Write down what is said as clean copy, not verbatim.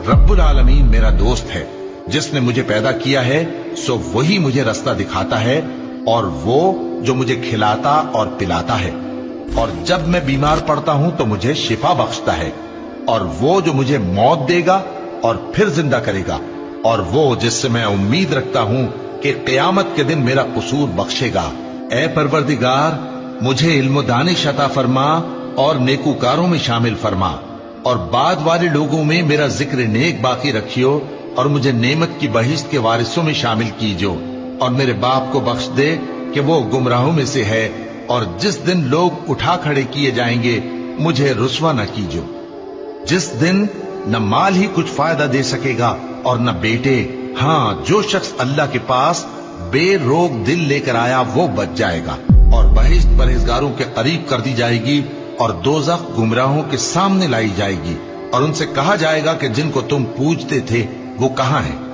रब्बुल आलमीन मेरा दोस्त है, जिसने मुझे पैदा किया है सो वही मुझे रास्ता दिखाता है, और वो जो मुझे खिलाता और पिलाता है, और जब मैं बीमार पड़ता हूं तो मुझे शिफा बख्शता है, और वो जो मुझे मौत देगा और फिर जिंदा करेगा, और वो जिससे मैं उम्मीद रखता हूं कि क़यामत के दिन मेरा कसूर बख्शेगा। ए परवरदिगार, मुझे इल्म दानिश अता फरमा और नेकूकारों में शामिल फरमा, और बाद वाले लोगों में मेरा जिक्र नेक बाकी रखियो, और मुझे नेमत की बहिश्त के वारिसों में शामिल कीजो, और मेरे बाप को बख्श दे कि वो गुमराहों में से है, और जिस दिन लोग उठा खड़े किए जाएंगे मुझे रुस्वा न कीजो, जिस दिन न माल ही कुछ फायदा दे सकेगा और न बेटे। हाँ, जो शख्स अल्लाह के पास बेरोग दिल लेकर आया वो बच जाएगा, और बहिश्त परहेजगारों के करीब कर दी जाएगी, और दोज़ख गुमराहों के सामने लाई जाएगी, और उनसे कहा जाएगा कि जिनको तुम पूजते थे वो कहाँ हैं।